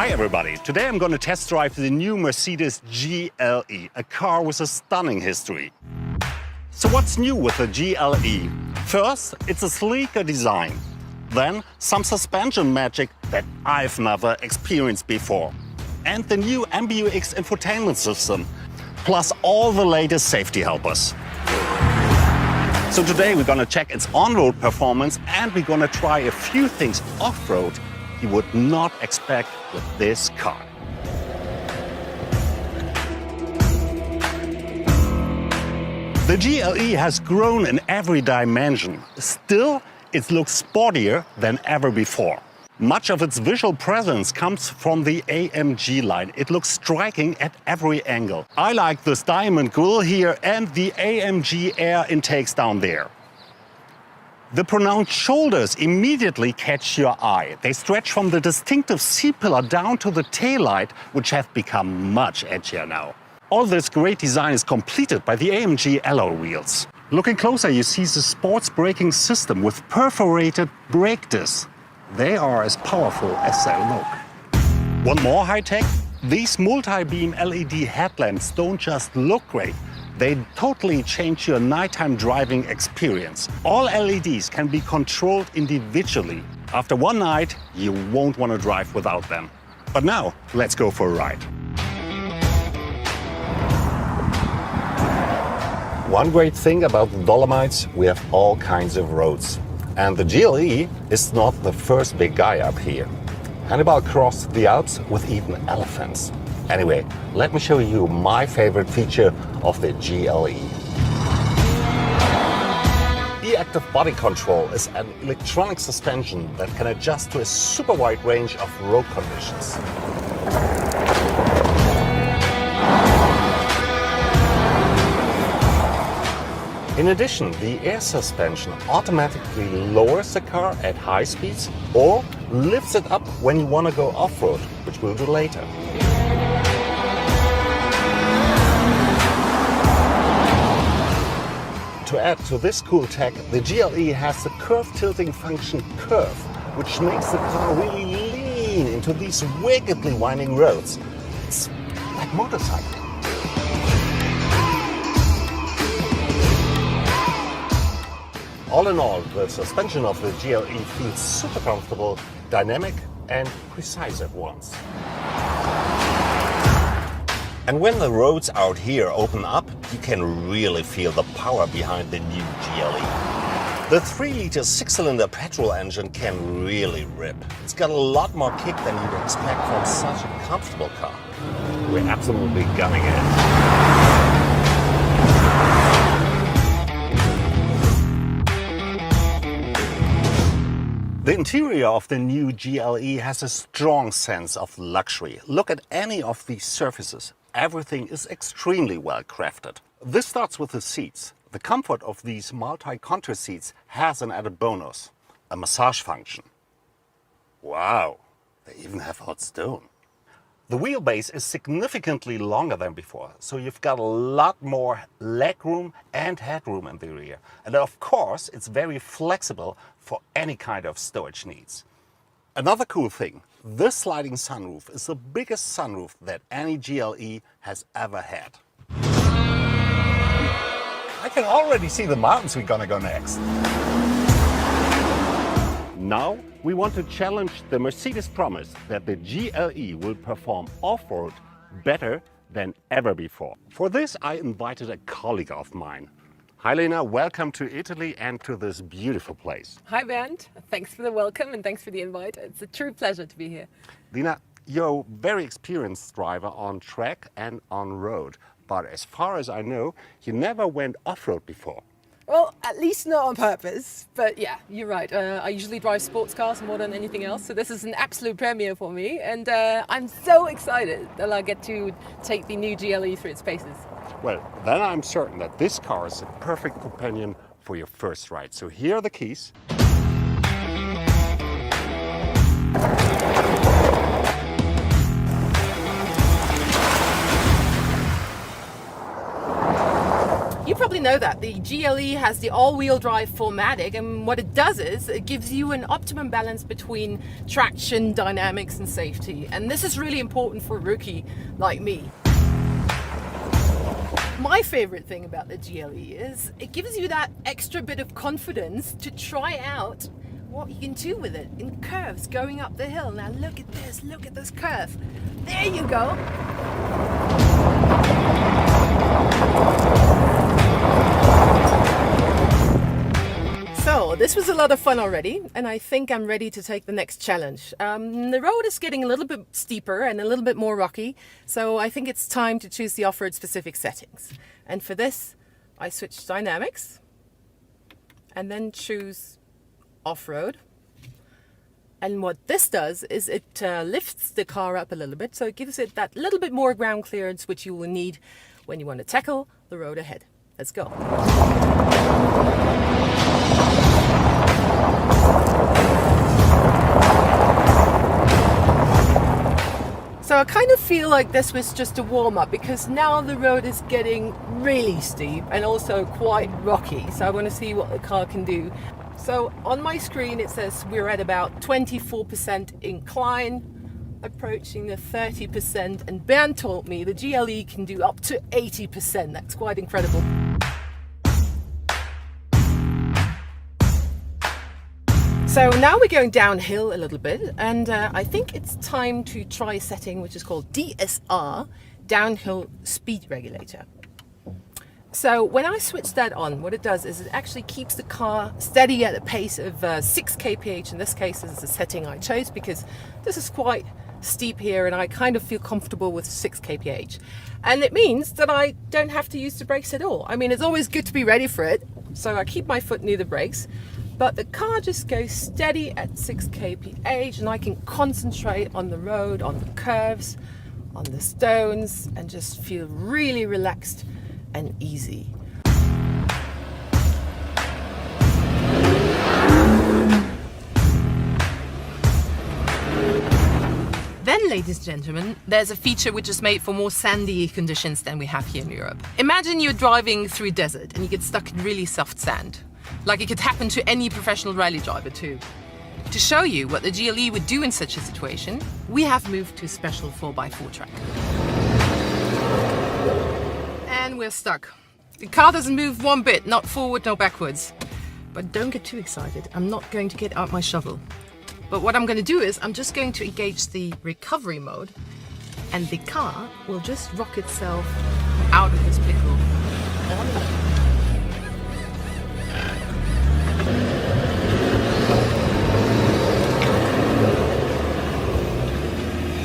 Hi everybody, today I'm going to test drive the new Mercedes GLE, a car with a stunning history. So what's new with the GLE? First, it's a sleeker design. Then, some suspension magic that I've never experienced before. And the new MBUX infotainment system, plus all the latest safety helpers. So today we're going to check its on-road performance and we're going to try a few things off-road you would not expect with this car. The GLE has grown in every dimension. Still, it looks sportier than ever before. Much of its visual presence comes from the AMG line. It looks striking at every angle. I like this diamond grille here and the AMG air intakes down there. The pronounced shoulders immediately catch your eye. They stretch from the distinctive C-pillar down to the taillight, which have become much edgier now. All this great design is completed by the AMG alloy wheels. Looking closer, you see the sports braking system with perforated brake discs. They are as powerful as they look. One more high-tech, these multi-beam LED headlamps don't just look great, they totally change your nighttime driving experience. All LEDs can be controlled individually. After one night, you won't want to drive without them. But now, let's go for a ride. One great thing about the Dolomites, we have all kinds of roads. And the GLE is not the first big guy up here. Hannibal crossed the Alps with even elephants. Anyway, let me show you my favorite feature of the GLE. E-Active Body Control is an electronic suspension that can adjust to a super wide range of road conditions. In addition, the air suspension automatically lowers the car at high speeds or lifts it up when you want to go off-road, which we'll do later. To add to this cool tech, the GLE has the curve tilting function curve, which makes the car really lean into these wickedly winding roads. It's like motorcycling. All in all, the suspension of the GLE feels super comfortable, dynamic and precise at once. And when the roads out here open up, you can really feel the power behind the new GLE. The 3-liter 6-cylinder petrol engine can really rip. It's got a lot more kick than you'd expect from such a comfortable car. We're absolutely gunning it. The interior of the new GLE has a strong sense of luxury. Look at any of these surfaces. Everything is extremely well crafted. This starts with the seats. The comfort of these multi-contour seats has an added bonus, a massage function. Wow, they even have hot stone. The wheelbase is significantly longer than before, so you've got a lot more legroom and headroom in the rear. And of course, it's very flexible for any kind of storage needs. Another cool thing, this sliding sunroof is the biggest sunroof that any GLE has ever had. I can already see the mountains we're gonna go next. Now, we want to challenge the Mercedes promise that the GLE will perform off-road better than ever before. For this, I invited a colleague of mine. Hi Lena, welcome to Italy and to this beautiful place. Hi Bernd, thanks for the welcome and thanks for the invite. It's a true pleasure to be here. Lena, you're a very experienced driver on track and on road, but as far as I know, you never went off-road before. Well, at least not on purpose, but yeah, you're right. I usually drive sports cars more than anything else, so this is an absolute premiere for me, and I'm so excited that I get to take the new GLE through its paces. Well, then I'm certain that this car is a perfect companion for your first ride. So here are the keys. You probably you know that the GLE has the all-wheel drive 4MATIC, and what it does is it gives you an optimum balance between traction, dynamics and safety, and this is really important for a rookie like me. My favorite thing about the GLE is it gives you that extra bit of confidence to try out what you can do with it in curves going up the hill. Now look at this curve. There you go. So this was a lot of fun already, and I think I'm ready to take the next challenge. The road is getting a little bit steeper and a little bit more rocky, so I think it's time to choose the off-road specific settings. And for this, I switch dynamics and then choose off-road. And what this does is it lifts the car up a little bit, so it gives it that little bit more ground clearance which you will need when you want to tackle the road ahead. Let's go. So I kind of feel like this was just a warm-up, because now the road is getting really steep and also quite rocky. So I want to see what the car can do. So on my screen it says we're at about 24% incline, approaching the 30%, and Bernd told me the GLE can do up to 80%. That's quite incredible. So now we're going downhill a little bit, and I think it's time to try a setting which is called DSR, Downhill Speed Regulator. So when I switch that on, what it does is it actually keeps the car steady at a pace of 6 kph. In this case, this is the setting I chose because this is quite steep here and I kind of feel comfortable with 6 kph. And it means that I don't have to use the brakes at all. I mean, it's always good to be ready for it, so I keep my foot near the brakes. But the car just goes steady at 6 kph, and I can concentrate on the road, on the curves, on the stones, and just feel really relaxed and easy. Then, ladies and gentlemen, there's a feature which is made for more sandy conditions than we have here in Europe. Imagine you're driving through a desert and you get stuck in really soft sand. Like it could happen to any professional rally driver too. To show you what the GLE would do in such a situation, we have moved to a special 4x4 track. And we're stuck. The car doesn't move one bit, not forward, no backwards. But don't get too excited, I'm not going to get out my shovel. But what I'm going to do is, I'm just going to engage the recovery mode, and the car will just rock itself out of this pickle.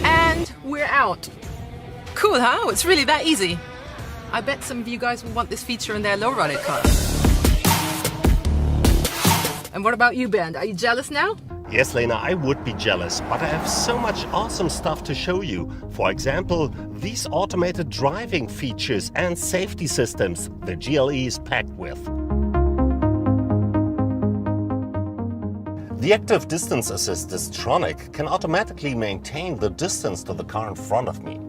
And we're out. Cool, huh? It's really that easy. I bet some of you guys will want this feature in their lowrider car. And what about you, Bernd? Are you jealous now? Yes, Lena, I would be jealous, but I have so much awesome stuff to show you. For example, these automated driving features and safety systems the GLE is packed with. The active distance assist Distronic can automatically maintain the distance to the car in front of me.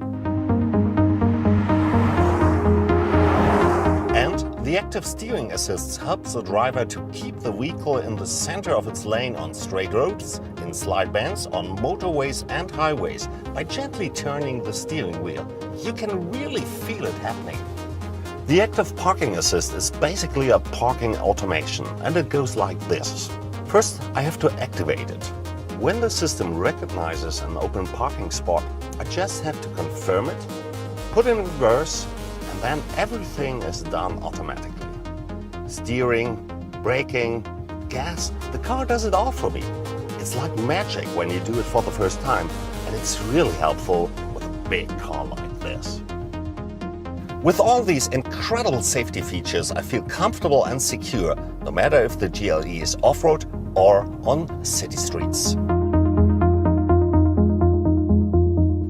The active steering assist helps the driver to keep the vehicle in the center of its lane on straight roads, in slide bands, on motorways and highways by gently turning the steering wheel. You can really feel it happening. The active parking assist is basically a parking automation, and it goes like this. First, I have to activate it. When the system recognizes an open parking spot, I just have to confirm it, put in reverse, and then everything is done automatically. Steering, braking, gas, the car does it all for me. It's like magic when you do it for the first time, and it's really helpful with a big car like this. With all these incredible safety features, I feel comfortable and secure, no matter if the GLE is off-road or on city streets.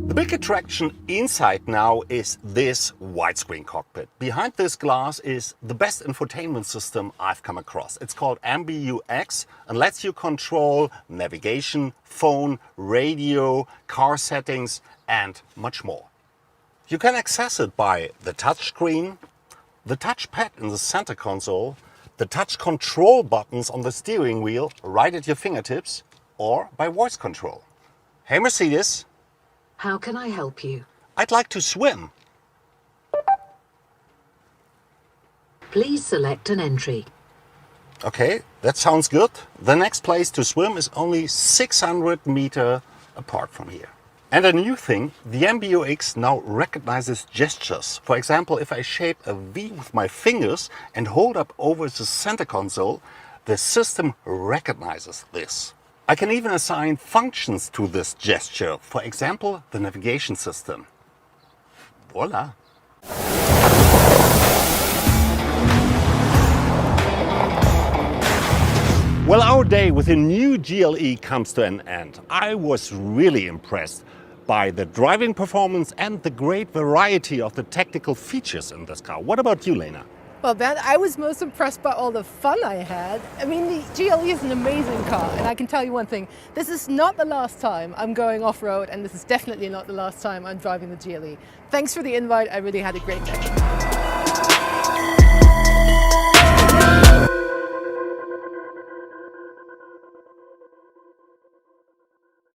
The big attraction inside now is this widescreen cockpit. Behind this glass is the best infotainment system I've come across. It's called MBUX and lets you control navigation, phone, radio, car settings and much more. You can access it by the touchscreen, the touchpad in the center console, the touch control buttons on the steering wheel right at your fingertips, or by voice control. Hey Mercedes, How can I help you? I'd like to swim. Please select an entry. Okay, that sounds good. The next place to swim is only 600 meters apart from here. And a new thing, the MBUX now recognizes gestures. For example, if I shape a V with my fingers and hold up over the center console, the system recognizes this. I can even assign functions to this gesture. For example, the navigation system. Voila! Well, our day with the new GLE comes to an end. I was really impressed by the driving performance and the great variety of the technical features in this car. What about you, Lena? Well, Ben, I was most impressed by all the fun I had. I mean, the GLE is an amazing car, and I can tell you one thing. This is not the last time I'm going off-road, and this is definitely not the last time I'm driving the GLE. Thanks for the invite. I really had a great day.